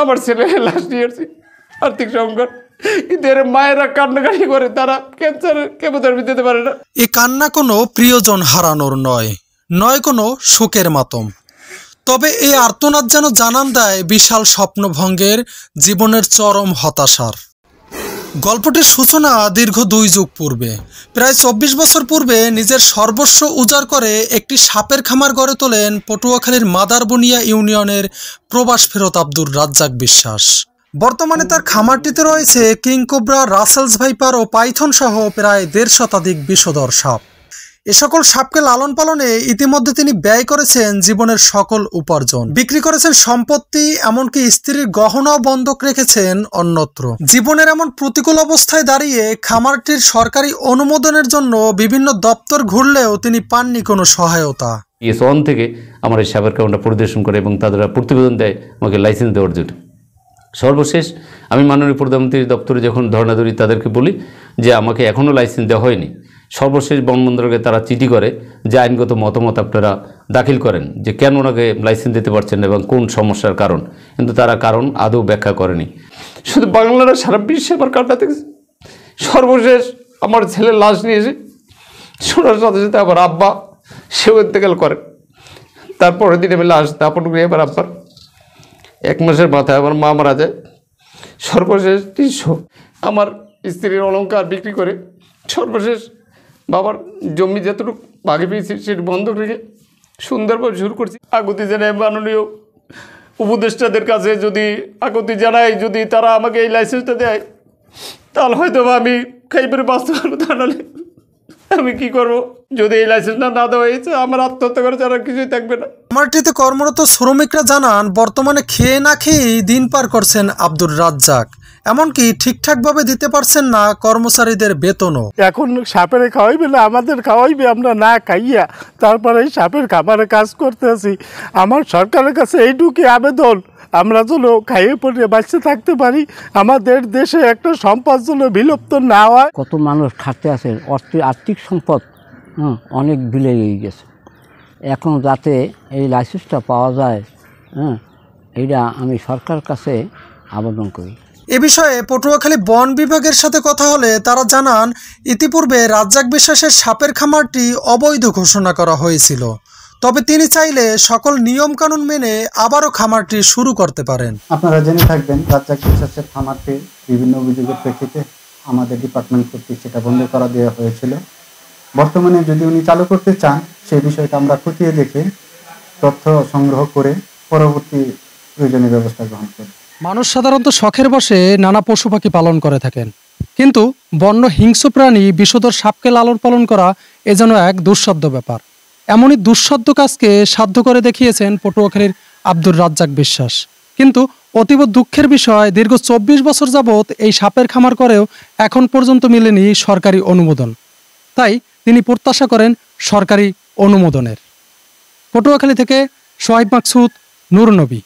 আমার ছেলের লাশ নিয়ে আসছি, আর্থিক সংকট। কিন্তু এর মায়েরা কান্নাকাটি করে, তারা ক্যান্সার কেমোথেরাপি দিতে পারে না। এ কান্না কোনো প্রিয়জন হারানোর নয়, নয় কোনো শোকের মাতম। তবে এই আর্তনাদ যেন জানান দেয় বিশাল স্বপ্নভঙ্গের, জীবনের চরম হতাশার। গল্পটির সূচনা দীর্ঘ 2 যুগ পূর্বে। প্রায় 24 বছর পূর্বে নিজের সর্বস্ব উজাড় করে একটি সাপের খামার গড়ে তোলেন পটুয়াখালীর মাদারবনিয়া ইউনিয়নের প্রবাস ফেরত আব্দুর রাজ্জাক বিশ্বাস। বর্তমানে তার খামারটিতে রয়েছে কিংকোবরা, রাসেলস ভাইপার ও পাইথন সহ প্রায় 1.5 শতাধিক বিষধর সাপ। এ সকল সাপকে লালন পালনে ইতিমধ্যে তিনি ব্যয় করেছেন জীবনের সকল উপার্জন, বিক্রি করেছেন সম্পত্তি, এমনকি স্ত্রীর গহনাও বন্ধক রেখেছেন অন্যত্র। জীবনের এমন প্রতিকূল অবস্থায় দাঁড়িয়ে খামারটির সরকারি অনুমোদনের জন্য বিভিন্ন দপ্তর ঘুরলেও তিনি পাননি কোনো সহায়তা। ES1 থেকে আমার এই সাপের খামারটা পরিদর্শন করে এবং তারা প্রতিবেদন দেয় আমাকে লাইসেন্স দেওয়ার জন্য। সর্বশেষ আমি মাননীয় প্রধানমন্ত্রীর দপ্তরে যখন ধর্ণা ধরি, তাদেরকে বলি যে আমাকে এখনও লাইসেন্স দেওয়া হয়নি। সর্বশেষ বন মন্ত্রকে তারা চিঠি করে যে আইনগত মতামত আপনারা দাখিল করেন যে কেন ওনাকে লাইসেন্স দিতে পারছেন না এবং কোন সমস্যার কারণ, কিন্তু তারা কারণ আদৌ ব্যাখ্যা করেনি। শুধু বাংলারা সারা বিশ্বে আমার কাটা থেকে সর্বশেষ আমার ছেলের লাশ নিয়ে এসে শোনার সাথে সাথে আমার আব্বা সেও ইন্তেকাল করেন। তারপরের দিন আমি লাশ দাপন করি আমার আব্বার। 1 মাসের মাথায় আমার মা মারা যায়। সর্বশেষ 300 আমার স্ত্রীর অলংকার বিক্রি করে সর্বশেষ বাবার জমি যতটুকু ভাগে পেয়েছি সেটা বন্ধক রেখে সুন্দরভাবে শুরু করছি। আকুতি জানাই মাননীয় উপদেষ্টাদের কাছে, যদি আকুতি জানাই, যদি তারা আমাকে এই লাইসেন্সটা দেয় তাহলে হয়তো আমি খাইপেরে বাঁচতে পারবো। তাহলে আমি কি করবো? যদি এই লাইসেন্সটা না দেওয়া হয়েছে আমার আত্মহত্যা করে ছাড়া কিছুই থাকবে না। খামারটিতে কর্মরত শ্রমিকরা জানান বর্তমানে খেয়ে না খেয়েই দিন পার করছেন আব্দুর রাজ্জাক, এমনকি ঠিকঠাকভাবে দিতে পারছেন না কর্মচারীদের বেতনও। এখন সাপের খাওয়াইবে না, আমাদের খাওয়াইবে, আমরা না খাইয়া তারপরে সাপের খামারে কাজ করতে আছি। আমার সরকারের কাছে এইটুকুই আবেদন, আমরা যেন খাইয়ে পড়ে বাঁচতে থাকতে পারি, আমাদের দেশে একটা সম্পদ যেন বিলুপ্ত না হয়। কত মানুষ খাটতে আছে, আর্থিক সম্পদ অনেক বিলে গেছে। এখন যাতে এই লাইসেন্সটা পাওয়া যায়, এইটা আমি সরকারের কাছে আবেদন করি। এ বিষয়ে পটুয়াখালী বন বিভাগের সাথে কথা হলে তারা জানান ইতিপূর্বে রাজ্জাক বিশ্বাসের সাপের খামারটি অবৈধ ঘোষণা করা হয়েছিল, তবে তিনি চাইলে সকল নিয়ম কানুন মেনে আবারও খামারটি শুরু করতে পারেন। আপনারা জেনে থাকবেন রাজ্জাক বিশ্বাসের খামারটি বিভিন্ন অভিযোগের প্রেক্ষিতে আমাদের ডিপার্টমেন্ট কর্তৃক সেটা বন্ধ করা দেওয়া হয়েছিল। বর্তমানে যদি উনি চালু করতে চান সেই বিষয়টা আমরা খতিয়ে দেখে তথ্য সংগ্রহ করে পরবর্তী প্রয়োজনীয় ব্যবস্থা গ্রহণ করি। মানুষ সাধারণত শখের বশে নানা পশু পাখি পালন করে থাকেন, কিন্তু বন্য হিংস্র প্রাণী বিষধর সাপকে লালন পালন করা এ যেন এক দুঃসাধ্য ব্যাপার। এমনই দুঃসাধ্য কাজকে সাধ্য করে দেখিয়েছেন পটুয়াখালীর আব্দুর রাজ্জাক বিশ্বাস। কিন্তু অতীব দুঃখের বিষয়, দীর্ঘ 24 বছর যাবৎ এই সাপের খামার করেও এখন পর্যন্ত মিলেনি সরকারি অনুমোদন। তাই তিনি প্রত্যাশা করেন সরকারি অনুমোদনের। পটুয়াখালী থেকে সোহাইব মাকসুদ, নূর নবী।